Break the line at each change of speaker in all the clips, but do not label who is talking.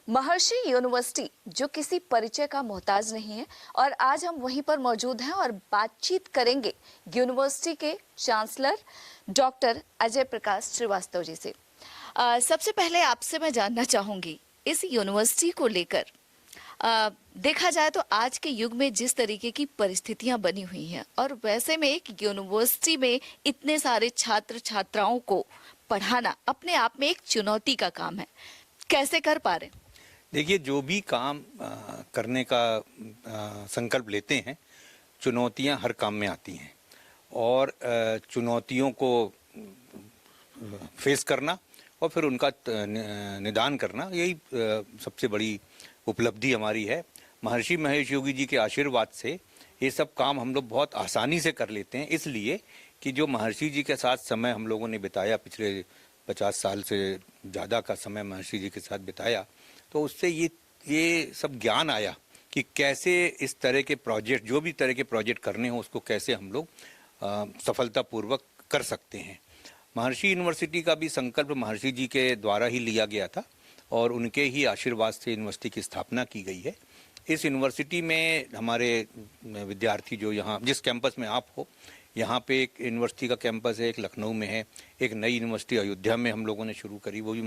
महर्षि university जो किसी परिचय का मोहताज नहीं है और आज हम वहीं पर मौजूद हैं और बातचीत करेंगे यूनिवर्सिटी के चांसलर डॉक्टर अजय प्रकाश श्रीवास्तव जी से। सबसे पहले आपसे मैं जानना चाहूंगी इस यूनिवर्सिटी को लेकर देखा जाए तो आज के युग में जिस तरीके की परिस्थितियां बनी हुई हैं और वैसे में एक यूनिवर्सिटी में इतने सारे छात्र छात्राओं को पढ़ाना अपने आप में एक चुनौती का काम है, कैसे कर पा रहे हैं?
देखिए, जो भी काम करने का संकल्प लेते हैं, चुनौतियां हर काम में आती हैं और चुनौतियों को फेस करना और फिर उनका निदान करना, यही सबसे बड़ी उपलब्धि हमारी है। महर्षि महेश योगी जी के आशीर्वाद से ये सब काम हम लोग बहुत आसानी से कर लेते हैं, इसलिए कि जो महर्षि जी के साथ समय हम लोगों ने बिताया, पिछले 50 साल से ज़्यादा का समय महर्षि जी के साथ बिताया, तो उससे ये सब ज्ञान आया कि कैसे इस तरह के प्रोजेक्ट, जो भी तरह के प्रोजेक्ट करने हो, उसको कैसे हम लोग सफलतापूर्वक कर सकते हैं। महर्षि यूनिवर्सिटी का भी संकल्प महर्षि जी के द्वारा ही लिया गया था और उनके ही आशीर्वाद से यूनिवर्सिटी की स्थापना की गई है। इस यूनिवर्सिटी में हमारे विद्यार्थी जो यहाँ जिस कैंपस में आप हो, यहाँ पे एक यूनिवर्सिटी का कैंपस है, एक लखनऊ में है, एक नई यूनिवर्सिटी अयोध्या में हम लोगों ने शुरू करी, वो भी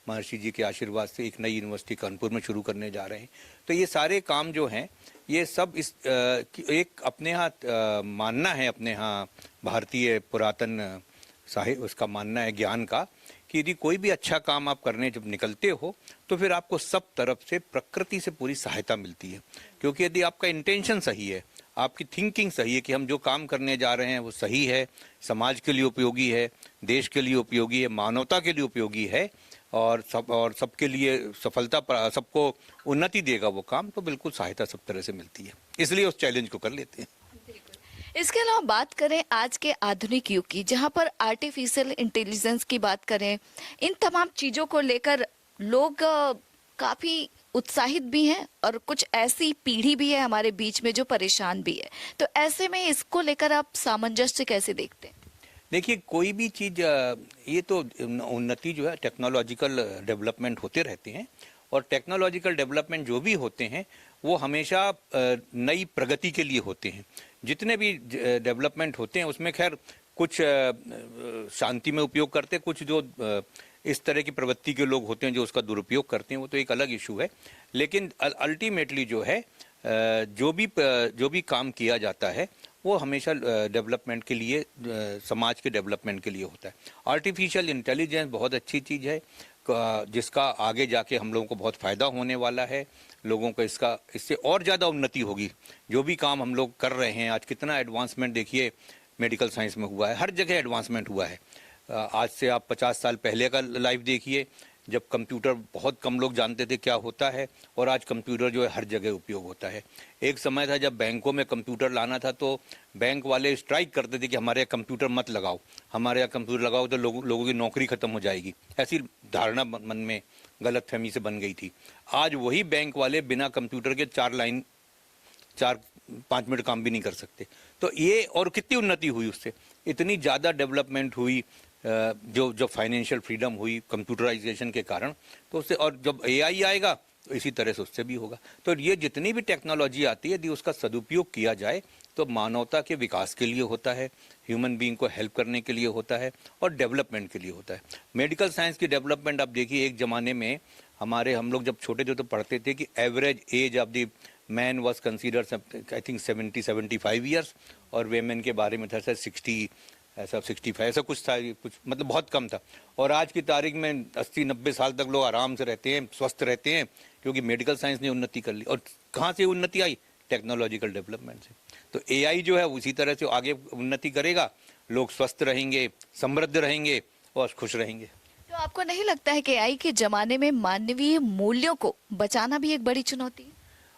महर्षि जी के आशीर्वाद से। एक नई यूनिवर्सिटी कानपुर में शुरू करने जा रहे हैं। तो ये सारे काम जो हैं, ये सब इस एक अपने यहाँ मानना है, अपने यहाँ भारतीय पुरातन साहित्य उसका मानना है, ज्ञान का, कि यदि कोई भी अच्छा काम आप करने जब निकलते हो तो फिर आपको सब तरफ से प्रकृति से पूरी सहायता मिलती है। क्योंकि यदि आपका इंटेंशन सही है, आपकी थिंकिंग सही है कि हम जो काम करने जा रहे हैं वो सही है, समाज के लिए उपयोगी है, देश के लिए उपयोगी है, मानवता के लिए उपयोगी है और सबके लिए सफलता, सबको उन्नति देगा वो काम, तो बिल्कुल सहायता सब तरह से मिलती है। इसलिए उस चैलेंज को कर लेते हैं।
इसके अलावा बात करें आज के आधुनिक युग की, जहां पर आर्टिफिशियल इंटेलिजेंस की बात करें, इन तमाम चीजों को लेकर लोग काफी उत्साहित भी हैं और कुछ ऐसी पीढ़ी भी है हमारे बीच में जो परेशान भी है। तो ऐसे में इसको लेकर आप सामंजस्य कैसे देखते हैं?
देखिए, कोई भी चीज, ये तो उन्नति जो है, टेक्नोलॉजिकल डेवलपमेंट होते रहते हैं और टेक्नोलॉजिकल डेवलपमेंट जो भी होते हैं वो हमेशा नई प्रगति के लिए होते हैं। जितने भी डेवलपमेंट होते हैं उसमें खैर कुछ शांति में उपयोग करते हैं, कुछ जो इस तरह की प्रवृत्ति के लोग होते हैं जो उसका दुरुपयोग करते हैं, वो तो एक अलग इशू है। लेकिन अल्टीमेटली जो है, जो भी काम किया जाता है वो हमेशा डेवलपमेंट के लिए, समाज के डेवलपमेंट के लिए होता है। आर्टिफिशियल इंटेलिजेंस बहुत अच्छी चीज़ है जिसका आगे जाके हम लोगों को बहुत फ़ायदा होने वाला है। लोगों को इससे और ज़्यादा उन्नति होगी। जो भी काम हम लोग कर रहे हैं आज, कितना एडवांसमेंट देखिए मेडिकल साइंस में हुआ है, हर जगह एडवांसमेंट हुआ है। आज से आप 50 साल पहले का लाइफ देखिए, जब कंप्यूटर बहुत कम लोग जानते थे क्या होता है, और आज कंप्यूटर जो है हर जगह उपयोग होता है। एक समय था जब बैंकों में कंप्यूटर लाना था तो बैंक वाले स्ट्राइक करते थे कि हमारे यहाँ कंप्यूटर मत लगाओ, हमारे यहाँ कंप्यूटर लगाओ तो लोगों की नौकरी खत्म हो जाएगी। ऐसी धारणा मन में गलतफहमी से बन गई थी। आज वही बैंक वाले बिना कंप्यूटर के 4-5 मिनट काम भी नहीं कर सकते। तो ये, और कितनी उन्नति हुई उससे, इतनी ज़्यादा डेवलपमेंट हुई, जो फाइनेंशियल फ्रीडम हुई कंप्यूटराइजेशन के कारण, तो उससे, और जब एआई आएगा तो इसी तरह से उससे भी होगा। तो ये जितनी भी टेक्नोलॉजी आती है, यदि उसका सदुपयोग किया जाए तो मानवता के विकास के लिए होता है, ह्यूमन बीइंग को हेल्प करने के लिए होता है और डेवलपमेंट के लिए होता है। मेडिकल साइंस की डेवलपमेंट आप देखिए, एक ज़माने में हम लोग जब छोटे थे तो पढ़ते थे कि average age of the man was considered I think 70-75 years, और वेमेन के बारे में था सर 60, ऐसा 65, ऐसा कुछ था, कुछ मतलब बहुत कम था। और आज की तारीख में 80-90 साल तक लोग आराम से रहते हैं, स्वस्थ रहते हैं, क्योंकि मेडिकल साइंस ने उन्नति कर ली। और कहाँ से उन्नति आई? टेक्नोलॉजिकल डेवलपमेंट से। तो एआई जो है उसी तरह से आगे उन्नति करेगा, लोग स्वस्थ रहेंगे, समृद्ध रहेंगे और खुश रहेंगे।
तो आपको नहीं लगता है कि एआई के जमाने में मानवीय मूल्यों को बचाना भी एक बड़ी चुनौती है?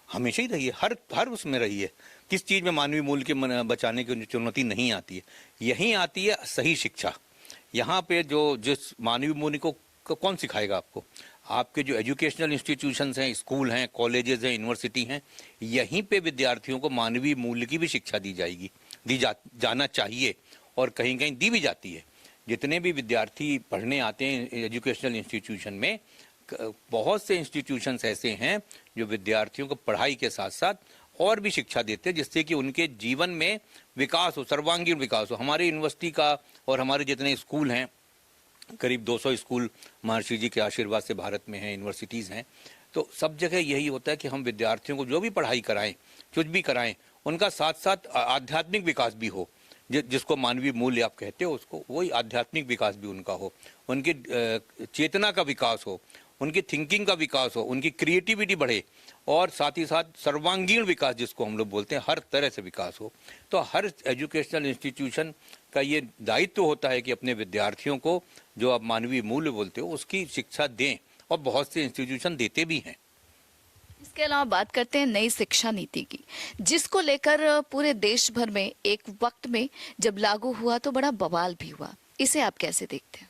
हमेशा ही रही है, हर उसमें रही है। किस चीज़ में मानवीय मूल्य के बचाने की चुनौती नहीं आती है? यहीं आती है सही शिक्षा। यहाँ पे जिस मानवीय मूल्य को कौन सिखाएगा आपको? आपके जो एजुकेशनल इंस्टीट्यूशंस हैं, स्कूल हैं, कॉलेजेस हैं, यूनिवर्सिटी हैं, यहीं पे विद्यार्थियों को मानवीय मूल्य की भी शिक्षा दी जाएगी, जाना चाहिए, और कहीं कहीं दी भी जाती है। जितने भी विद्यार्थी पढ़ने आते हैं एजुकेशनल इंस्टीट्यूशन में, बहुत से इंस्टीट्यूशंस ऐसे हैं जो विद्यार्थियों को पढ़ाई के साथ साथ और भी शिक्षा देते हैं, जिससे कि उनके जीवन में विकास हो, सर्वांगीण विकास हो। हमारी यूनिवर्सिटी का और हमारे जितने स्कूल हैं, करीब 200 स्कूल महर्षि जी के आशीर्वाद से भारत में हैं, यूनिवर्सिटीज़ हैं, तो सब जगह यही होता है कि हम विद्यार्थियों को जो भी पढ़ाई कराएं, कुछ भी कराएं, उनका साथ साथ आध्यात्मिक विकास भी हो। जिसको मानवीय मूल्य आप कहते हो, उसको वही आध्यात्मिक विकास भी उनका हो, उनकी चेतना का विकास हो, उनकी थिंकिंग का विकास हो, उनकी क्रिएटिविटी बढ़े, और साथ ही साथ सर्वांगीण विकास जिसको हम लोग बोलते हैं, हर तरह से विकास हो। तो हर एजुकेशनल इंस्टीट्यूशन का ये दायित्व होता है कि अपने विद्यार्थियों को जो आप मानवीय मूल्य बोलते हो उसकी शिक्षा दें, और बहुत से इंस्टीट्यूशन देते भी हैं।
इसके अलावा बात करते हैं नई शिक्षा नीति की, जिसको लेकर पूरे देश भर में एक वक्त में जब लागू हुआ तो बड़ा बवाल भी हुआ। इसे आप कैसे देखते हैं?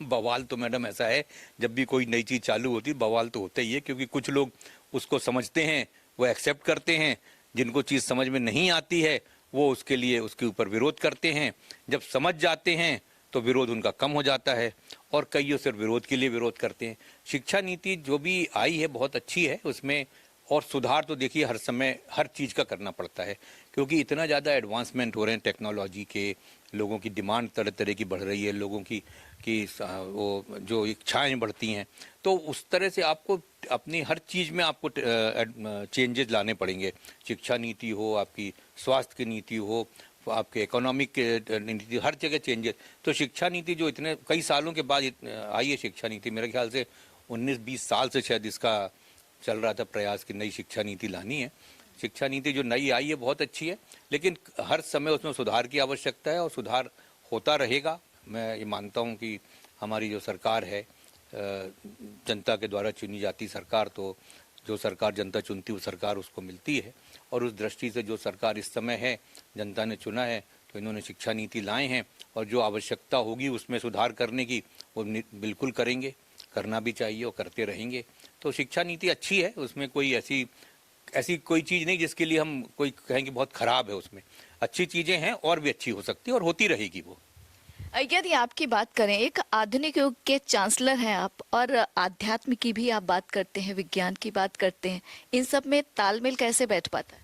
बवाल तो मैडम ऐसा है, जब भी कोई नई चीज़ चालू होती है बवाल तो होता ही है, क्योंकि कुछ लोग उसको समझते हैं, वो एक्सेप्ट करते हैं, जिनको चीज़ समझ में नहीं आती है वो उसके लिए उसके ऊपर विरोध करते हैं। जब समझ जाते हैं तो विरोध उनका कम हो जाता है, और कईयों सिर्फ विरोध के लिए विरोध करते हैं। शिक्षा नीति जो भी आई है बहुत अच्छी है, उसमें और सुधार तो देखिए हर समय हर चीज़ का करना पड़ता है, क्योंकि इतना ज़्यादा एडवांसमेंट हो रहे हैं टेक्नोलॉजी के, लोगों की डिमांड तरह तरह की बढ़ रही है, लोगों की वो जो इच्छाएं बढ़ती हैं, तो उस तरह से आपको अपनी हर चीज़ में आपको चेंजेस लाने पड़ेंगे। शिक्षा नीति हो, आपकी स्वास्थ्य की नीति हो, आपके इकोनॉमिक नीति, हर जगह चेंजेस। तो शिक्षा नीति जो इतने कई सालों के बाद आई है शिक्षा नीति, मेरे ख्याल से 19-20 साल से शायद इसका चल रहा था प्रयास कि नई शिक्षा नीति लानी है। शिक्षा नीति जो नई आई है बहुत अच्छी है, लेकिन हर समय उसमें सुधार की आवश्यकता है, और सुधार होता रहेगा। मैं ये मानता हूँ कि हमारी जो सरकार है, जनता के द्वारा चुनी जाती सरकार, तो जो सरकार जनता चुनती वो सरकार उसको मिलती है, और उस दृष्टि से जो सरकार इस समय है जनता ने चुना है, तो इन्होंने शिक्षा नीति लाए हैं, और जो आवश्यकता होगी उसमें सुधार करने की वो बिल्कुल करेंगे, करना भी चाहिए और करते रहेंगे। तो शिक्षा नीति अच्छी है, उसमें कोई ऐसी कोई चीज़ नहीं जिसके लिए हम कोई कहेंगे बहुत ख़राब है। उसमें अच्छी चीज़ें हैं, और भी अच्छी हो सकती है और होती रहेगी वो।
यदि आपकी बात करें, एक आधुनिक युग के चांसलर हैं आप, और आध्यात्म की भी आप बात करते हैं, विज्ञान की बात करते हैं, इन सब में तालमेल कैसे बैठ पाता है?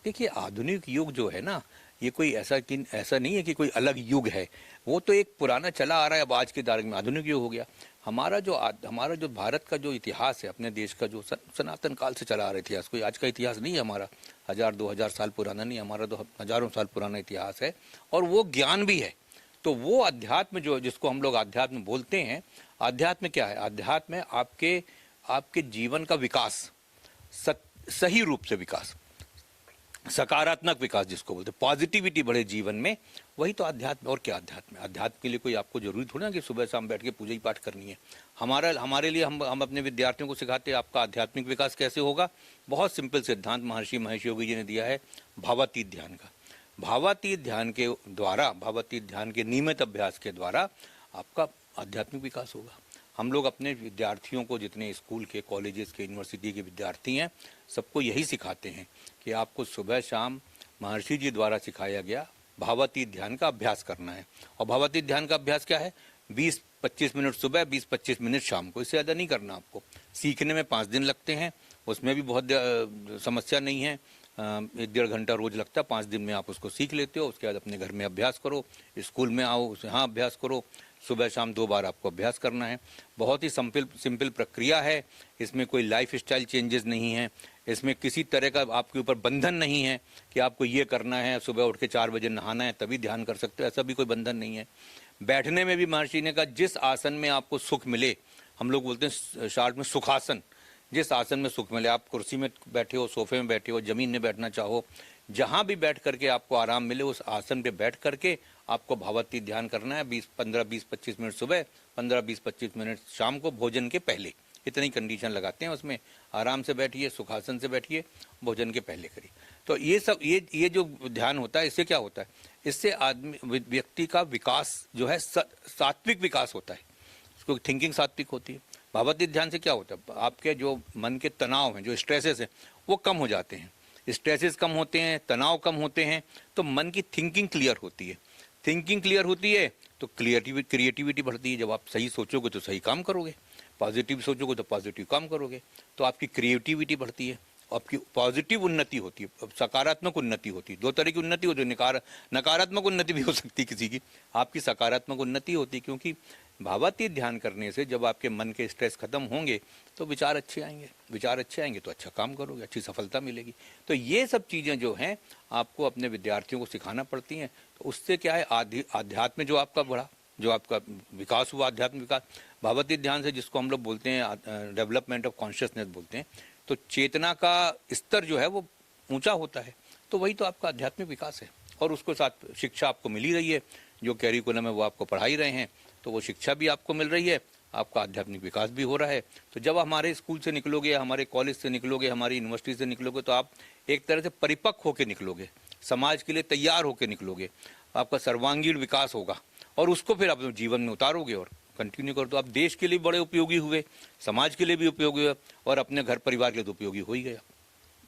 देखिए, आधुनिक युग जो है ना, ये कोई ऐसा नहीं है कि कोई अलग युग है, वो तो एक पुराना चला आ रहा है, अब आज के दौर में आधुनिक युग हो गया। हमारा जो भारत का जो इतिहास है, अपने देश का जो सनातन काल से चला आ रहा इतिहास, कोई आज का इतिहास नहीं है हमारा, 1000-2000 साल पुराना नहीं, हमारा तो हजारों साल पुराना इतिहास है, और वो ज्ञान भी है। तो वो अध्यात्म जिसको हम लोग अध्यात्म बोलते हैं, अध्यात्म क्या है? अध्यात्म है आपके जीवन का विकास, सही रूप से विकास, सकारात्मक विकास जिसको बोलते हैं, पॉजिटिविटी बढ़े जीवन में, वही तो अध्यात्म। और क्या अध्यात्म है? अध्यात्म के लिए कोई आपको जरूरी थोड़ा ना कि सुबह शाम बैठ के पूजा ही पाठ करनी है। हमारे लिए हम अपने विद्यार्थियों को सिखाते हैं आपका आध्यात्मिक विकास कैसे होगा। बहुत सिंपल सिद्धांत महर्षि महेश योगी जी ने दिया है, भावातीत ध्यान का। भावातीत ध्यान के द्वारा, भावातीत ध्यान के नियमित अभ्यास के द्वारा आपका आध्यात्मिक विकास होगा। हम लोग अपने विद्यार्थियों को, जितने स्कूल के, कॉलेजेस के, यूनिवर्सिटी के विद्यार्थी हैं, सबको यही सिखाते हैं कि आपको सुबह शाम महर्षि जी द्वारा सिखाया गया भावातीत ध्यान का अभ्यास करना है। और भावातीत ध्यान का अभ्यास क्या है? 20-25 मिनट सुबह, 20-25 मिनट शाम को, इससे ज़्यादा नहीं करना आपको। सीखने में 5 दिन लगते हैं, उसमें भी बहुत समस्या नहीं है, 1-1.5 घंटा रोज लगता है, 5 दिन में आप उसको सीख लेते हो। उसके बाद अपने घर में अभ्यास करो, स्कूल में आओ, यहाँ अभ्यास करो, सुबह शाम 2 बार आपको अभ्यास करना है। बहुत ही सिंपल प्रक्रिया है, इसमें कोई लाइफ स्टाइल चेंजेस नहीं है, इसमें किसी तरह का आपके ऊपर बंधन नहीं है कि आपको ये करना है, सुबह उठ के 4 बजे नहाना है तभी ध्यान कर सकते हो, ऐसा भी कोई बंधन नहीं है। बैठने में भी महर्षि ने कहा जिस आसन में आपको सुख मिले, हम लोग बोलते हैं शार्ट में सुखासन, जिस आसन में सुख मिले, आप कुर्सी में बैठे हो, सोफे में बैठे हो, जमीन में बैठना चाहो, जहाँ भी बैठ करके आपको आराम मिले उस आसन पे बैठ करके आपको भावातीत ध्यान करना है। 15-20-25 मिनट सुबह, 15-20-25 मिनट शाम को, भोजन के पहले। इतनी कंडीशन लगाते हैं उसमें, आराम से बैठिए, सुखासन से बैठिए, भोजन के पहले करिए। तो ये सब ये जो ध्यान होता है, इससे क्या होता है? इससे व्यक्ति का विकास जो है सात्विक विकास होता है, उसको थिंकिंग सात्विक होती है। भावातीत ध्यान से क्या होता है? आपके जो मन के तनाव हैं, जो स्ट्रेसेस हैं, वो कम हो जाते हैं। स्ट्रेसेस कम होते हैं, तनाव कम होते हैं, तो मन की थिंकिंग क्लियर होती है। थिंकिंग क्लियर होती है तो क्रिएटिविटी बढ़ती है। जब आप सही सोचोगे तो सही काम करोगे, पॉजिटिव सोचोगे तो पॉजिटिव काम करोगे, तो आपकी क्रिएटिविटी बढ़ती है, आपकी पॉजिटिव उन्नति होती है, सकारात्मक उन्नति होती है। दो तरह की उन्नति होती है, नकारात्मक उन्नति भी हो सकती है किसी की, आपकी सकारात्मक उन्नति होती है। क्योंकि भावातीत ध्यान करने से जब आपके मन के स्ट्रेस खत्म होंगे तो विचार अच्छे आएंगे, विचार अच्छे आएंगे तो अच्छा काम करोगे, अच्छी सफलता मिलेगी। तो ये सब चीज़ें जो हैं आपको अपने विद्यार्थियों को सिखाना पड़ती हैं। तो उससे क्या है, आध्यात्म जो आपका बढ़ा, जो आपका विकास हुआ, आध्यात्मिक विकास भावातीत ध्यान से, जिसको हम लोग बोलते हैं डेवलपमेंट ऑफ कॉन्शियसनेस बोलते हैं, तो चेतना का स्तर जो है वो ऊंचा होता है। तो वही तो आपका आध्यात्मिक विकास है। और उसके साथ शिक्षा आपको मिल ही रही है, जो कैरिकुलम है वो आपको पढ़ा ही रहे हैं, तो वो शिक्षा भी आपको मिल रही है, आपका आध्यात्मिक विकास भी हो रहा है। तो जब हमारे स्कूल से निकलोगे, हमारे कॉलेज से निकलोगे, हमारी यूनिवर्सिटी से निकलोगे, तो आप एक तरह से परिपक्व होकर निकलोगे, समाज के लिए तैयार होकर निकलोगे, आपका सर्वांगीण विकास होगा और उसको फिर आप जीवन में उतारोगे और कंटिन्यू कर दो। आप देश के लिए बड़े उपयोगी हुए, समाज के लिए भी उपयोगी हुए और अपने घर परिवार के लिए तो उपयोगी हो ही गया।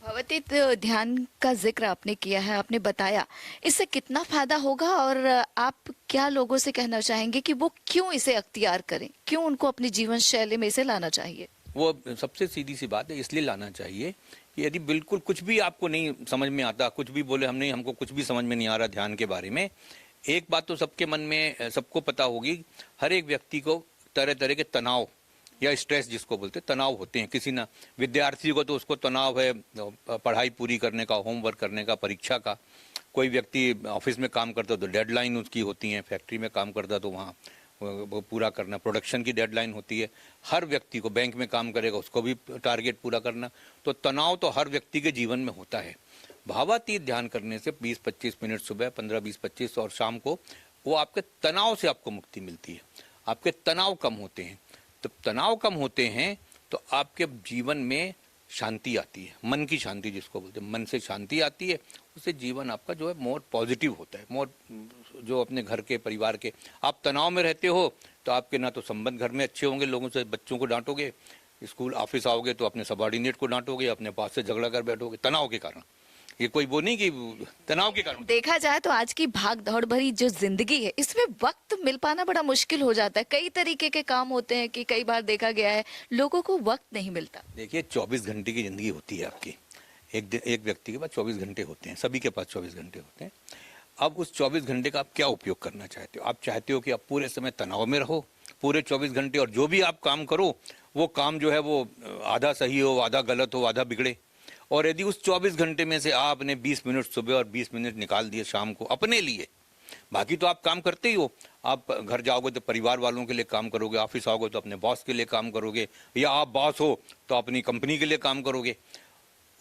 भावातीत ध्यान का जिक्र आपने किया है, आपने बताया, इससे कितना फायदा होगा और आप क्या लोगों से कहना चाहेंगे कि वो क्यों इसे अख्तियार करें, क्यों उनको अपनी जीवन शैली में इसे लाना चाहिए?
वो सबसे सीधी सी बात है, इसलिए लाना चाहिए कि यदि बिल्कुल कुछ भी आपको नहीं समझ में आता, कुछ भी बोले हमको कुछ भी समझ में नहीं आ रहा ध्यान के बारे में, एक बात तो सबके मन में सबको पता होगी, हर एक व्यक्ति को तरह तरह के तनाव या स्ट्रेस जिसको बोलते हैं तनाव होते हैं। किसी ना विद्यार्थी को तो उसको तनाव है पढ़ाई पूरी करने का, होमवर्क करने का, परीक्षा का। कोई व्यक्ति ऑफिस में काम करता तो डेडलाइन उसकी होती है, फैक्ट्री में काम करता तो वहाँ वो पूरा करना, प्रोडक्शन की डेडलाइन होती है। हर व्यक्ति को, बैंक में काम करेगा उसको भी टारगेट पूरा करना। तो तनाव तो हर व्यक्ति के जीवन में होता है। भावातीत ध्यान करने से 20-25 मिनट सुबह, 15-20-25 और शाम को, वो आपके तनाव से आपको मुक्ति मिलती है, आपके तनाव कम होते हैं। तो तनाव कम होते हैं तो आपके जीवन में शांति आती है, मन की शांति जिसको बोलते हैं, मन से शांति आती है, उससे जीवन आपका जो है मोर पॉजिटिव होता है। मोर जो अपने घर के परिवार के, आप तनाव में रहते हो तो आपके ना तो संबंध घर में अच्छे होंगे, लोगों से, बच्चों को डांटोगे, स्कूल ऑफिस आओगे तो अपने सबॉर्डिनेट को डांटोगे, अपने पास से झगड़ा कर बैठोगे तनाव के कारण। ये कोई वो नहीं कि तनाव के कारण।
देखा जाए तो आज की भाग दौड़ भरी जो जिंदगी है, इसमें वक्त मिल पाना बड़ा मुश्किल हो जाता है। कई तरीके के काम होते हैं कि कई बार देखा गया है लोगों को वक्त नहीं मिलता।
देखिए 24 घंटे की जिंदगी होती है आपकी, एक व्यक्ति के पास 24 घंटे होते हैं, सभी के पास 24 घंटे होते हैं। अब उस 24 घंटे का आप क्या उपयोग करना चाहते हो? आप चाहते हो कि आप पूरे समय तनाव में रहो पूरे 24 घंटे, और जो भी आप काम करो वो काम जो है वो आधा सही हो, आधा गलत हो, आधा बिगड़े। और यदि उस 24 घंटे में से आपने 20 मिनट सुबह और 20 मिनट निकाल दिए शाम को अपने लिए, बाकी तो आप काम करते ही हो, आप घर जाओगे तो परिवार वालों के लिए काम करोगे, ऑफिस आओगे तो अपने बॉस के लिए काम करोगे, या आप बॉस हो तो अपनी कंपनी के लिए काम करोगे।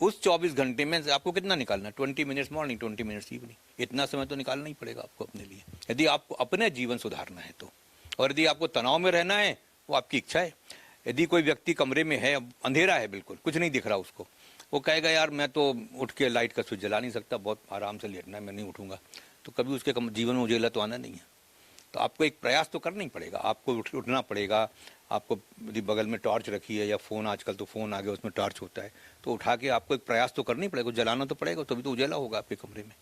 उस 24 घंटे में से आपको कितना निकालना है? 20 मिनट्स मॉर्निंग, 20 मिनट्स इवनिंग, इतना समय तो निकालना ही पड़ेगा आपको अपने लिए, यदि आपको अपने जीवन सुधारना है तो। और यदि आपको तनाव में रहना है वो आपकी इच्छा है। यदि कोई व्यक्ति कमरे में है, अंधेरा है, बिल्कुल कुछ नहीं दिख रहा उसको, वो कहेगा यार मैं तो उठ के लाइट का स्विच जला नहीं सकता, बहुत आराम से लेटना है, मैं नहीं उठूंगा, तो कभी उसके जीवन में उजेला तो आना नहीं है। तो आपको एक प्रयास तो करना ही पड़ेगा, आपको उठना पड़ेगा। आपको यदि बगल में टॉर्च रखी है, या फ़ोन, आजकल तो फ़ोन आ गया उसमें टॉर्च होता है, तो उठा के आपको एक प्रयास तो करना ही पड़ेगा, जलाना तो पड़ेगा, तभी तो उजेला होगा आपके कमरे में।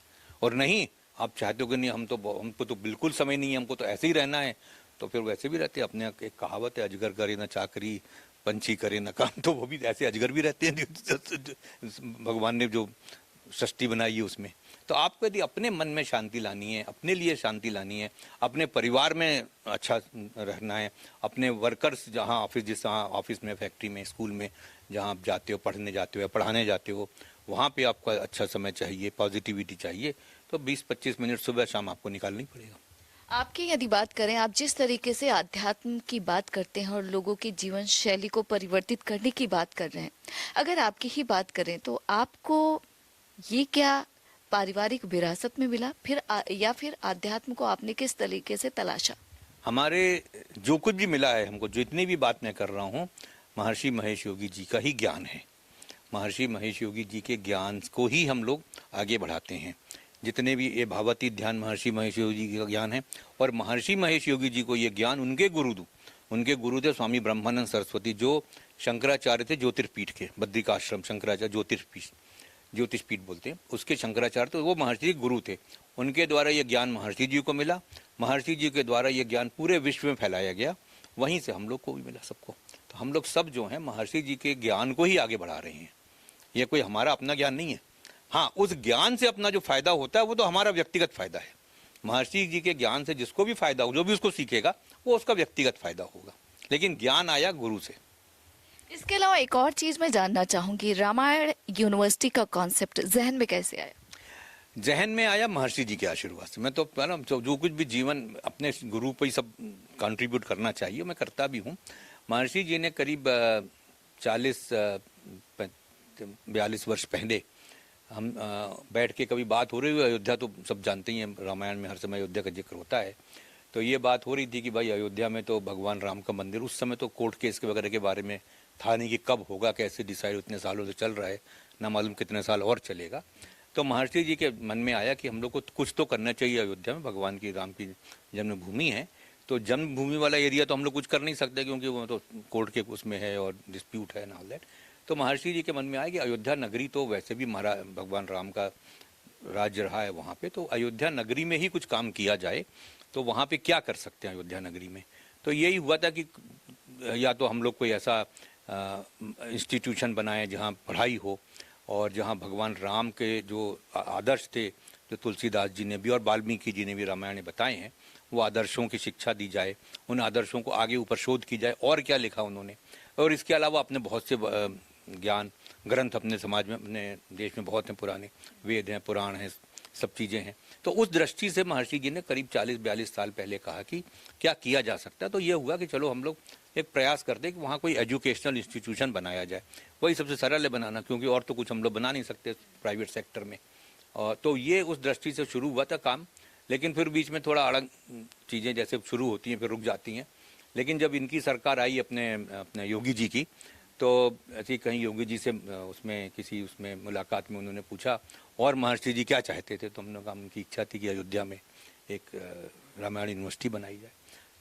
और नहीं, आप चाहते हो कि नहीं हमको तो बिल्कुल समय नहीं है, हमको तो ऐसे ही रहना है, तो फिर वैसे भी रहते हैं। अपने एक कहावत है, अजगर करे ना चाकरी, पंछी करे न काम, तो वो भी ऐसे अजगर भी रहते हैं भगवान ने जो सृष्टि बनाई है उसमें। तो आपको यदि अपने मन में शांति लानी है, अपने लिए शांति लानी है, अपने परिवार में अच्छा रहना है, अपने वर्कर्स जहाँ ऑफिस में, फैक्ट्री में, स्कूल में जहाँ आप जाते हो, पढ़ने जाते हो या पढ़ाने जाते हो, वहाँ पे आपको अच्छा समय चाहिए, पॉजिटिविटी चाहिए, तो 20-25 मिनट सुबह शाम आपको निकालना ही पड़ेगा।
आपकी यदि बात करें, आप जिस तरीके से आध्यात्म की बात करते हैं और लोगों की जीवन शैली को परिवर्तित करने की बात कर रहे हैं, अगर आपकी ही बात करें तो आपको ये क्या पारिवारिक विरासत में मिला, या फिर आध्यात्म को आपने किस तरीके से तलाशा?
हमारे जो कुछ भी मिला है हमको, जितनी भी बात मैं कर रहा हूँ, महर्षि महेश योगी जी का ही ज्ञान है। महर्षि महेश योगी जी के ज्ञान को ही हम लोग आगे बढ़ाते हैं। जितने भी ये भावातीत ध्यान महर्षि महेश योगी जी का ज्ञान है, और महर्षि महेश योगी जी को ये ज्ञान उनके गुरुदेव स्वामी ब्रह्मानंद सरस्वती, जो शंकराचार्य थे ज्योतिर्पीठ के, बद्रिकाश्रम शंकराचार्य ज्योतिर्पीठ, ज्योतिष पीठ बोलते हैं, उसके शंकराचार्य, तो वो महर्षि जी गुरु थे। उनके द्वारा ये ज्ञान महर्षि जी को मिला, महर्षि जी के द्वारा ये ज्ञान पूरे विश्व में फैलाया गया, वहीं से हम लोग को भी मिला सबको। तो हम लोग सब जो हैं महर्षि जी के ज्ञान को ही आगे बढ़ा रहे हैं। ये कोई हमारा अपना ज्ञान नहीं है। हाँ, उस ज्ञान से अपना जो फायदा होता है वो तो हमारा व्यक्तिगत फायदा है। महर्षि जी के ज्ञान से जिसको भी फायदा हो, जो भी उसको सीखेगा, वो उसका व्यक्तिगत फायदा होगा, लेकिन ज्ञान आया गुरु से।
इसके अलावा एक और चीज मैं जानना चाहूंगी, रामायण यूनिवर्सिटी का कॉन्सेप्ट जहन में कैसे आया?
जहन में आया महर्षि जी के आशीर्वाद से। मैं तो ना जो कुछ भी जीवन अपने गुरु पर ही सब कंट्रीब्यूट करना चाहिए, मैं करता भी हूँ। महर्षि जी ने करीब 40-42 वर्ष पहले हम बैठ के कभी बात हो रही हुई, अयोध्या तो सब जानते ही हैं, रामायण में हर समय अयोध्या का जिक्र होता है। तो ये बात हो रही थी कि भाई अयोध्या में तो भगवान राम का मंदिर, उस समय तो कोर्ट केस के वगैरह के बारे में था नहीं कि कब होगा, कैसे डिसाइड, इतने सालों से चल रहा है, ना मालूम कितने साल और चलेगा। तो महर्षि जी के मन में आया कि हम लोग को कुछ तो करना चाहिए अयोध्या में, भगवान की राम की जन्मभूमि है। तो जन्मभूमि वाला एरिया तो हम लोग कुछ कर नहीं सकते क्योंकि वो तो कोर्ट के उसमें है और डिस्प्यूट है ना ऑल दैट। तो महर्षि जी के मन में आया कि अयोध्या नगरी तो वैसे भी महाराज भगवान राम का राज्य रहा है वहाँ पे, तो अयोध्या नगरी में ही कुछ काम किया जाए। तो वहाँ पे क्या कर सकते हैं अयोध्या नगरी में? तो यही हुआ था कि या तो हम लोग कोई ऐसा इंस्टीट्यूशन बनाएं जहाँ पढ़ाई हो और जहाँ भगवान राम के जो आदर्श थे, जो तुलसीदास जी ने भी और वाल्मीकि जी ने भी रामायण में बताए हैं, वो आदर्शों की शिक्षा दी जाए, उन आदर्शों को आगे ऊपर शोध की जाए और क्या लिखा उन्होंने। और इसके अलावा अपने बहुत से ज्ञान ग्रंथ अपने समाज में, अपने देश में बहुत हैं, पुराने वेद हैं, पुराण हैं, सब चीज़ें हैं। तो उस दृष्टि से महर्षि जी ने करीब 40-42 साल पहले कहा कि क्या किया जा सकता है। तो ये हुआ कि चलो हम लोग एक प्रयास करते कि वहाँ कोई एजुकेशनल इंस्टीट्यूशन बनाया जाए। वही सबसे सरल है बनाना, क्योंकि और तो कुछ हम लोग बना नहीं सकते प्राइवेट सेक्टर में। और तो ये उस दृष्टि से शुरू हुआ था काम, लेकिन फिर बीच में थोड़ा अड़ंग चीज़ें जैसे शुरू होती हैं फिर रुक जाती हैं। लेकिन जब इनकी सरकार आई अपने योगी जी की, तो ऐसी कहीं योगी जी से उसमें किसी उसमें मुलाकात में उन्होंने पूछा और महर्षि जी क्या चाहते थे, तो हमने कहा उनकी इच्छा थी कि अयोध्या में एक रामायण यूनिवर्सिटी बनाई जाए।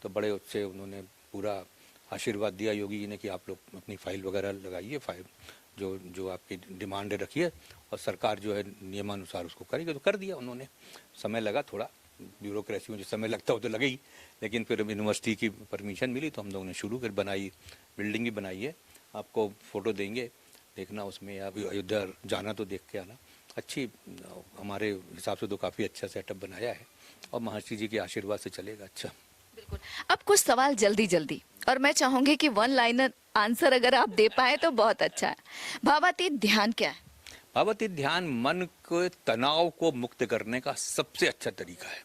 तो बड़े उससे उन्होंने पूरा आशीर्वाद दिया योगी जी ने कि आप लोग अपनी फाइल वगैरह लगाइए, फाइल जो आपकी डिमांड रखिए और सरकार जो है नियमानुसार उसको करेगी। तो कर दिया उन्होंने। समय लगा थोड़ा, ब्यूरोक्रेसी में जो समय लगता हो तो लगे ही, लेकिन फिर यूनिवर्सिटी की परमिशन मिली तो हम लोगों ने शुरू कर बनाई, बिल्डिंग भी बनाई है। आपको फ़ोटो देंगे, देखना उसमें, अभी अयोध्या जाना तो देख के आना। अच्छी, हमारे हिसाब से तो काफ़ी अच्छा सेटअप बनाया है और महर्षि जी के आशीर्वाद से चलेगा। अच्छा,
बिल्कुल। अब कुछ सवाल जल्दी जल्दी, और मैं चाहूंगी कि वन लाइनर आंसर अगर आप दे पाए तो बहुत अच्छा है। भावातीत ध्यान क्या है?
भावातीत ध्यान मन के तनाव को मुक्त करने का सबसे अच्छा तरीका है।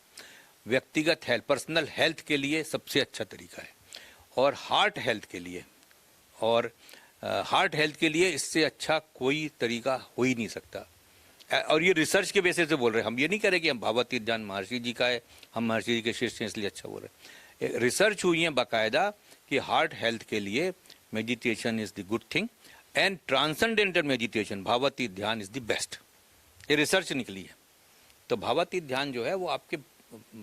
व्यक्तिगत हेल्थ, पर्सनल हेल्थ के लिए सबसे अच्छा तरीका है, और हार्ट हेल्थ के लिए, और हार्ट हेल्थ के लिए इससे अच्छा कोई तरीका हो ही नहीं सकता। और ये रिसर्च के बेसिस से बोल रहे हैं, हम ये नहीं कह रहे कि हम भावातीत ध्यान महर्षि जी का है, हम महर्षि जी के शिष्य हैं इसलिए अच्छा बोल रहे हैं। रिसर्च हुई है बाकायदा कि हार्ट हेल्थ के लिए meditation is the good thing and transcendental meditation, भावातीत ध्यान इज द बेस्ट। ये रिसर्च निकली है। तो भावातीत ध्यान जो है वो आपके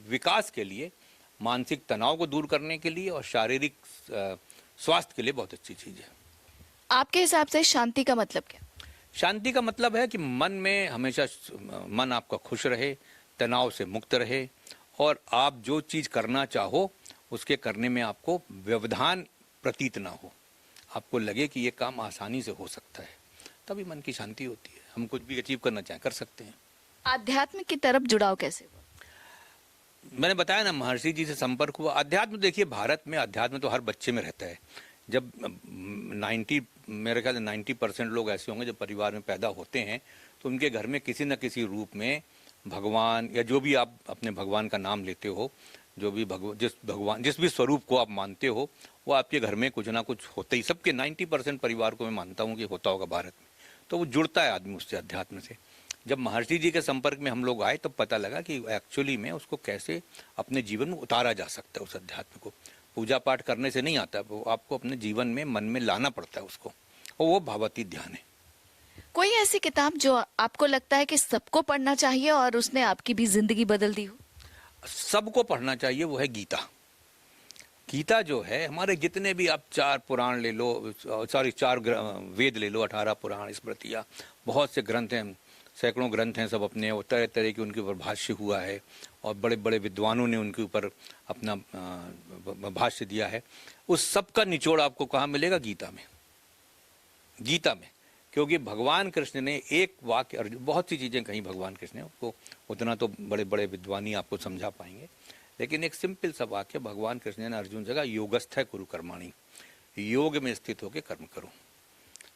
विकास के लिए, मानसिक तनाव को दूर करने के लिए और शारीरिक स्वास्थ्य के लिए बहुत अच्छी चीज़ है।
आपके हिसाब से शांति का मतलब क्या?
शांति का मतलब है कि मन में हमेशा, मन आपका खुश रहे, तनाव से मुक्त रहे, और आप जो चीज़ करना चाहो उसके करने में आपको व्यवधान प्रतीत ना हो, आपको लगे कि ये काम आसानी से हो सकता है, तभी मन की शांति होती है। हम कुछ भी अचीव करना चाहें कर सकते हैं।
आध्यात्म की तरफ जुड़ाव कैसे हुआ?
मैंने बताया ना, महर्षि जी से संपर्क हुआ। अध्यात्म, देखिए भारत में अध्यात्म तो हर बच्चे में रहता है। जब 90, मेरे ख्याल से 90% लोग ऐसे होंगे जो परिवार में पैदा होते हैं तो उनके घर में किसी न किसी रूप में भगवान, या जो भी आप अपने भगवान का नाम लेते हो, जो भी जिस भी स्वरूप को आप मानते हो, वो आपके घर में कुछ ना कुछ होते ही, सबके 90% परिवार को मैं मानता हूँ कि होता होगा भारत में। तो वो जुड़ता है आदमी उससे, अध्यात्म से। जब महर्षि जी के संपर्क में हम लोग आए तब पता लगा कि एक्चुअली में उसको कैसे अपने जीवन में उतारा जा सकता है। उस अध्यात्म को पूजा पाठ करने से नहीं आता, वो आपको अपने जीवन में, मन में लाना पड़ता है उसको, और वो भावातीत ध्यान है।
कोई ऐसी किताब जो आपको लगता है कि सबको पढ़ना चाहिए और उसने आपकी भी जिंदगी बदल दी हो?
सबको पढ़ना चाहिए, वो है गीता। गीता जो है, हमारे जितने भी आप 4 पुराण ले लो, 4 वेद ले लो, 18 पुराण, स्मृतियाँ, बहुत से ग्रंथ हैं, सैकड़ों ग्रंथ हैं सब अपने, और तरह तरह के उनके ऊपर भाष्य हुआ है और बड़े बड़े विद्वानों ने उनके ऊपर अपना भाष्य दिया है। उस सब का निचोड़ आपको कहाँ मिलेगा? गीता में। गीता में, क्योंकि भगवान कृष्ण ने एक वाक्य, बहुत सी चीज़ें कहीं भगवान कृष्ण ने, उसको उतना तो बड़े बड़े विद्वानी आपको समझा पाएंगे, लेकिन एक सिंपल सा वाक्य भगवान कृष्ण ने अर्जुन से कहा, योगस्थ कुरु कर्माणि, योग में स्थित होकर कर्म करो।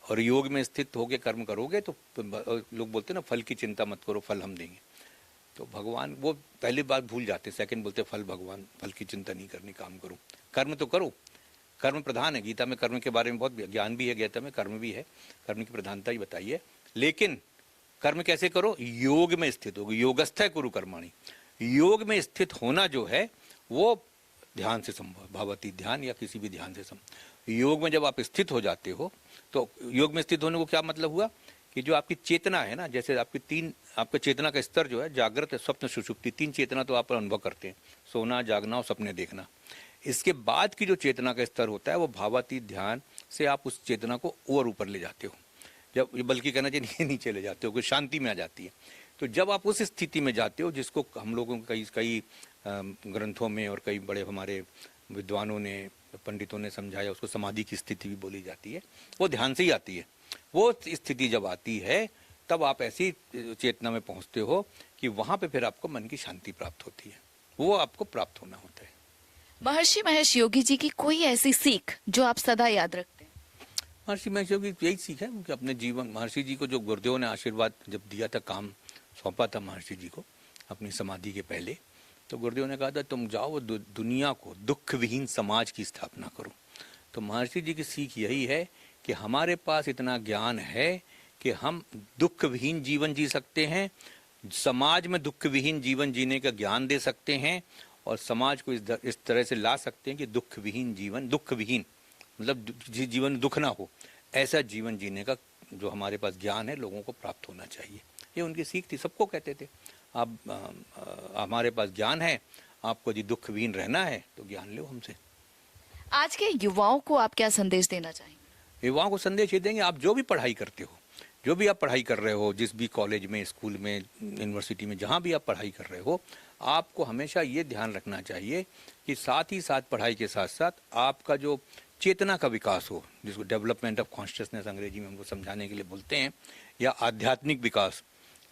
और योग में स्थित होकर कर्म करोगे तो लोग बोलते हैं ना, फल की चिंता मत करो, फल हम देंगे। तो भगवान वो पहली बात भूल जाते, सेकंड बोलते फल भगवान, फल की चिंता नहीं करनी, काम करो, कर्म तो करो। कर्म प्रधान है, गीता में कर्म के बारे में बहुत ज्ञान भी है, गीता में कर्म भी है, कर्म की प्रधानता ही बताई है। लेकिन कर्म कैसे करो? योग में स्थित होगी, योगस्थ कुरु कर्माणि। योग में स्थित होना जो है वो ध्यान से संभव, भगवती ध्यान या किसी भी ध्यान से संभव। योग में जब आप स्थित हो जाते हो, तो योग में स्थित होने को क्या मतलब हुआ कि जो आपकी चेतना है ना, जैसे आपके चेतना का स्तर जो है, जागृत, स्वप्न, सुषुप्ति, 3 चेतना तो आप अनुभव करते हैं, सोना, जागना और सपने देखना। इसके बाद की जो चेतना का स्तर होता है वो भावातीत ध्यान से आप उस चेतना को और ऊपर ले जाते हो, जब बल्कि कहना चाहिए नीचे ले जाते हो, कोई शांति में आ जाती है। तो जब आप उस स्थिति में जाते हो, जिसको हम लोगों कई ग्रंथों में और कई बड़े हमारे विद्वानों ने, पंडितों ने समझाया, उसको समाधि की स्थिति भी बोली जाती है, वो ध्यान से ही आती है। वो स्थिति जब आती है तब आप ऐसी चेतना में पहुंचते हो कि वहां पे फिर आपको मन की शांति प्राप्त होती है, वो आपको प्राप्त होना होता है।
महर्षि महेश योगी जी की कोई ऐसी सीख जो आप सदा याद रखते हैं?
महर्षि महेश योगी यही सीख है कि अपने जीवन, महर्षि जी को जो गुरुदेव ने आशीर्वाद जब दिया था, काम सौंपा था महर्षि जी को अपनी समाधि के पहले, तो गुरुदेव ने कहा था तुम जाओ दुनिया को दुख विहीन समाज की स्थापना करो। तो महर्षि जी की सीख यही है कि हमारे पास इतना ज्ञान है कि हम दुख विहीन जीवन जी सकते हैं, समाज में दुख विहीन जीवन जीने का ज्ञान दे सकते हैं, और समाज को इस तरह से ला सकते हैं कि दुख विहीन जीवन, दुख विहीन मतलब जीवन दुख ना हो, ऐसा जीवन जीने का जो हमारे पास ज्ञान है लोगों को प्राप्त होना चाहिए। ये उनकी सीख थी, सबको कहते थे आप हमारे पास ज्ञान है, आपको यदि दुख विहीन रहना है तो ज्ञान लो हमसे।
आज के युवाओं को आप क्या संदेश देना चाहेंगे?
युवाओं को संदेश ये देंगे, आप जो भी पढ़ाई करते हो, जो भी आप पढ़ाई कर रहे हो, जिस भी कॉलेज में, स्कूल में, यूनिवर्सिटी में, जहाँ भी आप पढ़ाई कर रहे हो, आपको हमेशा ये ध्यान रखना चाहिए कि साथ ही साथ पढ़ाई के साथ साथ आपका जो चेतना का विकास हो, जिसको डेवलपमेंट ऑफ कॉन्शियसनेस अंग्रेजी में हमको समझाने के लिए बोलते हैं, या आध्यात्मिक विकास,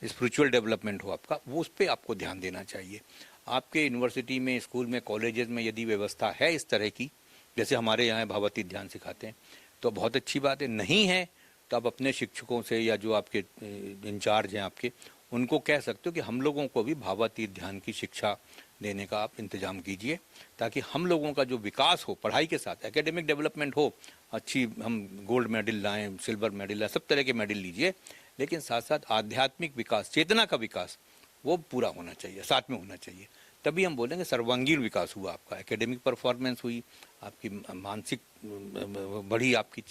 स्पिरिचुअल डेवलपमेंट हो आपका, वो उस पर आपको ध्यान देना चाहिए। आपके यूनिवर्सिटी में, स्कूल में, कॉलेजेस में यदि व्यवस्था है इस तरह की, जैसे हमारे यहाँ भावातीत ध्यान सिखाते हैं, तो बहुत अच्छी बात है। नहीं है तो आप अपने शिक्षकों से या जो आपके इंचार्ज हैं आपके, उनको कह सकते हो कि हम लोगों को भी भावातीत ध्यान की शिक्षा देने का आप इंतजाम कीजिए, ताकि हम लोगों का जो विकास हो, पढ़ाई के साथ एकेडमिक डेवलपमेंट हो, अच्छी, हम गोल्ड मेडल लाएँ, सिल्वर मेडल लाएँ, सब तरह के मेडल लीजिए, लेकिन साथ साथ आध्यात्मिक विकास, चेतना का विकास, वो पूरा होना चाहिए, साथ में होना चाहिए। तभी हम बोलेंगे सर्वांगीण विकास हुआ आपका, एकेडमिक परफॉर्मेंस हुई, आपकी मानसिक बढ़ी, आपकी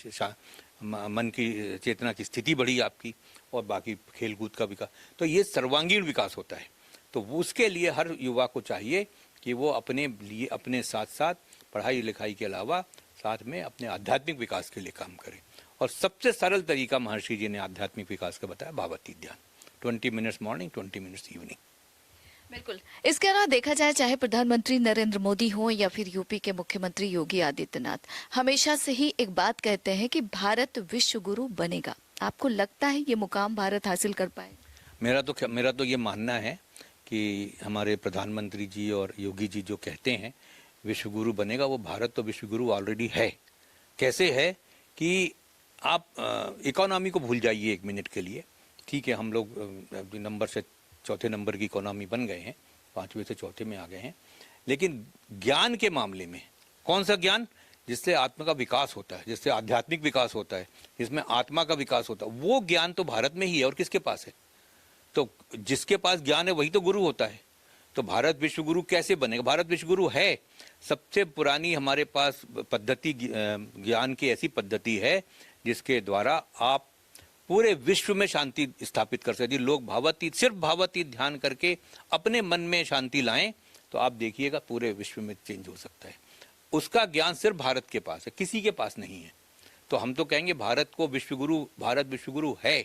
मन की चेतना की स्थिति बढ़ी आपकी, और बाकी खेलकूद का विकास, तो ये सर्वांगीण विकास होता है। तो उसके लिए हर युवा को चाहिए कि वो अपने लिए, अपने साथ साथ पढ़ाई लिखाई के अलावा साथ में अपने आध्यात्मिक विकास के लिए काम करें। और सबसे सरल तरीका महर्षि जी ने आध्यात्मिक विकास का बताया, भावातीत ध्यान, 20 मिनट्स मॉर्निंग, 20 मिनट्स इवनिंग।
बिल्कुल। इसके अलावा देखा जाए, चाहे प्रधानमंत्री नरेंद्र मोदी हो या फिर यूपी के मुख्यमंत्री योगी आदित्यनाथ, हमेशा से ही एक बात कहते हैं कि भारत विश्व गुरु बनेगा। आपको लगता है ये मुकाम भारत हासिल कर पाए?
मेरा तो ये मानना है कि हमारे प्रधानमंत्री जी और योगी जी जो कहते हैं विश्व गुरु बनेगा, वो भारत तो विश्व गुरु ऑलरेडी है। कैसे है कि आप इकोनॉमी को भूल जाइए 1 मिनट के लिए, ठीक है, हम लोग नंबर से चौथे नंबर की इकोनॉमी बन गए हैं, 5वें से चौथे में आ गए हैं, लेकिन ज्ञान के मामले में कौन सा ज्ञान? जिससे आत्मा का विकास होता है, जिससे आध्यात्मिक विकास होता है, जिसमें आत्मा का विकास होता है, वो ज्ञान तो भारत में ही है। और किसके पास है? तो जिसके पास ज्ञान है वही तो गुरु होता है। तो भारत विश्व गुरु कैसे बनेगा? भारत विश्व गुरु है। सबसे पुरानी हमारे पास पद्धति, ज्ञान की ऐसी पद्धति है जिसके द्वारा आप पूरे विश्व में शांति स्थापित कर सकते हैं। लोग भावातीत, सिर्फ भावातीत ध्यान करके अपने मन में शांति लाएं तो आप देखिएगा पूरे विश्व में चेंज हो सकता है। उसका ज्ञान सिर्फ भारत के पास है, किसी के पास नहीं है। तो हम तो कहेंगे भारत को विश्व गुरु, भारत विश्व गुरु है।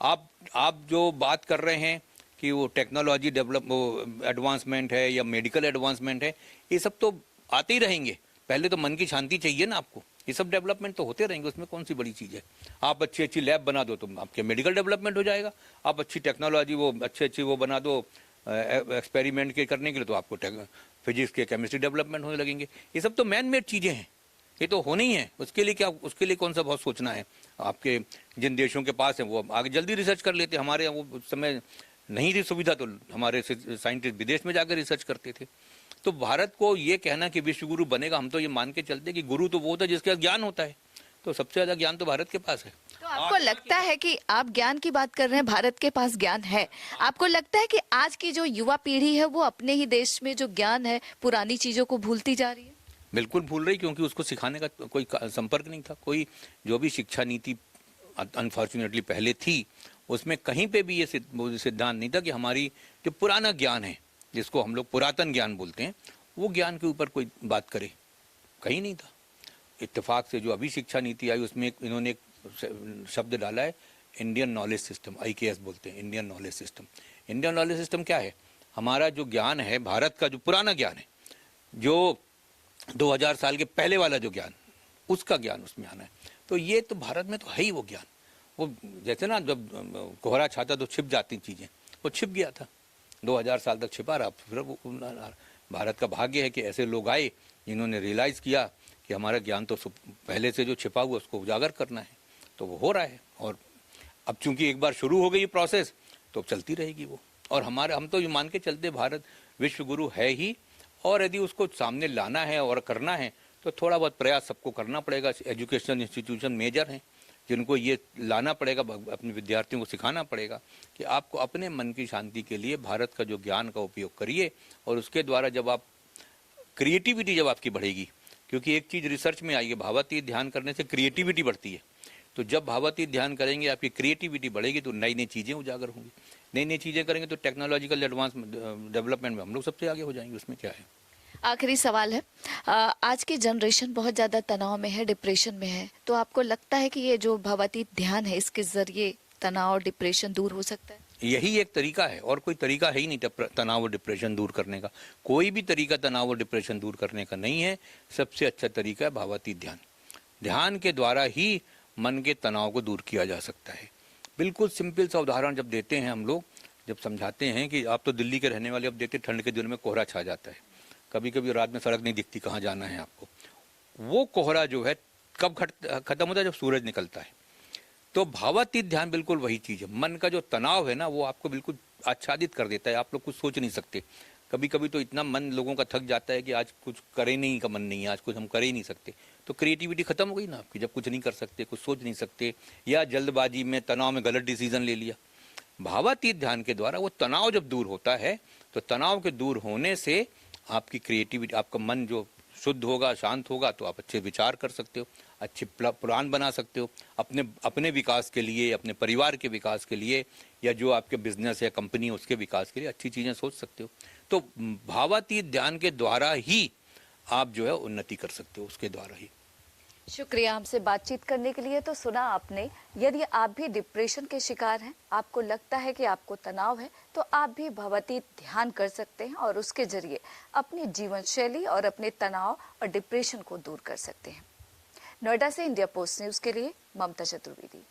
आप जो बात कर रहे हैं कि वो टेक्नोलॉजी डेवलप, वो एडवांसमेंट है या मेडिकल एडवांसमेंट है, ये सब तो आते ही रहेंगे। पहले तो मन की शांति चाहिए ना आपको। ये सब डेवलपमेंट तो होते रहेंगे, उसमें कौन सी बड़ी चीज़ है। आप अच्छी अच्छी लैब बना दो तो आपके मेडिकल डेवलपमेंट हो जाएगा। आप अच्छी टेक्नोलॉजी वो अच्छी वो बना दो एक्सपेरिमेंट के करने के लिए, तो आपको फिजिक्स के केमिस्ट्री डेवलपमेंट होने लगेंगे। ये सब तो मैन मेड चीज़ें हैं, ये तो होनी ही है। उसके लिए क्या, उसके लिए कौन सा बहुत सोचना है। आपके जिन देशों के पास है वो आगे जल्दी रिसर्च कर लेते, हमारे यहाँ वो उस समय नहीं थी सुविधा, तो हमारे साइंटिस्ट विदेश में जाकर रिसर्च करते थे। तो भारत को ये कहना कि विश्व गुरु बनेगा, हम तो ये मान के चलते कि गुरु तो वो होता है जिसके पास ज्ञान होता है। तो सबसे ज्यादा ज्ञान तो भारत के पास है।
तो आपको लगता है कि आप ज्ञान की बात कर रहे हैं, भारत के पास ज्ञान है, आपको लगता है कि आज की जो युवा पीढ़ी है वो अपने ही देश में जो ज्ञान है पुरानी चीजों को भूलती जा रही है?
बिल्कुल भूल रही, क्योंकि उसको सिखाने का कोई संपर्क नहीं था। कोई जो भी शिक्षा नीति अनफॉर्चुनेटली पहले थी, उसमें कहीं पे भी ये सिद्धांत नहीं था कि हमारी जो पुराना ज्ञान है, जिसको हम लोग पुरातन ज्ञान बोलते हैं, वो ज्ञान के ऊपर कोई बात करे, कहीं नहीं था। इत्तेफाक से जो अभी शिक्षा नीति आई उसमें इन्होंने एक शब्द डाला है, इंडियन नॉलेज सिस्टम, IKS बोलते हैं, Indian knowledge system. Indian knowledge system क्या है? हमारा जो ज्ञान है, भारत का जो पुराना ज्ञान है, जो 2000 साल के पहले वाला जो ज्ञान, उसका ज्ञान उसमें आना है। तो ये तो भारत में तो है ही वो ज्ञान। वो जैसे ना जब कोहरा छाता तो छिप जाती चीज़ें, वो छिप गया था, 2000 साल तक छिपा रहा। फिर भारत का भाग्य है कि ऐसे लोग आए जिन्होंने रियलाइज़ किया कि हमारा ज्ञान तो पहले से जो छिपा हुआ उसको उजागर करना है। तो वो हो रहा है, और अब चूंकि एक बार शुरू हो गई प्रोसेस तो चलती रहेगी वो। और हम तो ये मान के चलते भारत विश्व गुरु है ही, और यदि उसको सामने लाना है और करना है तो थोड़ा बहुत प्रयास सबको करना पड़ेगा। एजुकेशन इंस्टीट्यूशन मेजर हैं जिनको ये लाना पड़ेगा, अपने विद्यार्थियों को सिखाना पड़ेगा कि आपको अपने मन की शांति के लिए भारत का जो ज्ञान का उपयोग करिए। और उसके द्वारा जब आप क्रिएटिविटी जब आपकी बढ़ेगी, क्योंकि एक चीज़ रिसर्च में आई है, भावातीत ध्यान करने से क्रिएटिविटी बढ़ती है। तो जब भावातीत ध्यान करेंगे, आपकी क्रिएटिविटी बढ़ेगी, तो नई नई चीज़ें उजागर होंगी। नई नई चीज़ें करेंगे तो टेक्नोलॉजिकल एडवांस डेवलपमेंट में हम लोग सबसे आगे हो जाएंगे। उसमें क्या है।
आखिरी सवाल है, आज की जनरेशन बहुत ज्यादा तनाव में है, डिप्रेशन में है, तो आपको लगता है कि ये जो भावातीत ध्यान है इसके जरिए तनाव और डिप्रेशन दूर हो सकता है?
यही एक तरीका है, और कोई तरीका है ही नहीं तनाव और डिप्रेशन दूर करने का। कोई भी तरीका तनाव और डिप्रेशन दूर करने का नहीं है। सबसे अच्छा तरीका है भावातीत ध्यान। ध्यान के द्वारा ही मन के तनाव को दूर किया जा सकता है। बिल्कुल सिंपल सा उदाहरण जब देते हैं हम लोग, जब समझाते हैं कि आप तो दिल्ली के रहने वाले, अब देखते ठंड के दिन में कोहरा छा जाता है, कभी कभी रात में सड़क नहीं दिखती कहाँ जाना है आपको। वो कोहरा जो है कब खत्म होता है? जब सूरज निकलता है। तो भावातीत ध्यान बिल्कुल वही चीज़ है। मन का जो तनाव है ना, वो आपको बिल्कुल आच्छादित कर देता है। आप लोग कुछ सोच नहीं सकते। कभी कभी तो इतना मन लोगों का थक जाता है कि आज कुछ करे नहीं का मन नहीं है, आज कुछ हम कर ही नहीं सकते। तो क्रिएटिविटी खत्म हो गई ना आपकी, जब कुछ नहीं कर सकते, कुछ सोच नहीं सकते, या जल्दबाजी में तनाव में गलत डिसीजन ले लिया। भावातीत ध्यान के द्वारा वो तनाव जब दूर होता है, तो तनाव के दूर होने से आपकी क्रिएटिविटी, आपका मन जो शुद्ध होगा, शांत होगा, तो आप अच्छे विचार कर सकते हो, अच्छे प्लान बना सकते हो अपने विकास के लिए, अपने परिवार के विकास के लिए, या जो आपके बिजनेस या कंपनी है उसके विकास के लिए अच्छी चीज़ें सोच सकते हो। तो भावातीत ध्यान के द्वारा ही आप जो है उन्नति कर सकते हो, उसके द्वारा ही।
शुक्रिया हमसे बातचीत करने के लिए। तो सुना आपने, यदि आप भी डिप्रेशन के शिकार हैं, आपको लगता है कि आपको तनाव है, तो आप भी भावातीत ध्यान कर सकते हैं और उसके जरिए अपनी जीवन शैली और अपने तनाव और डिप्रेशन को दूर कर सकते हैं। नोएडा से इंडिया पोस्ट न्यूज़ के लिए ममता चतुर्वेदी।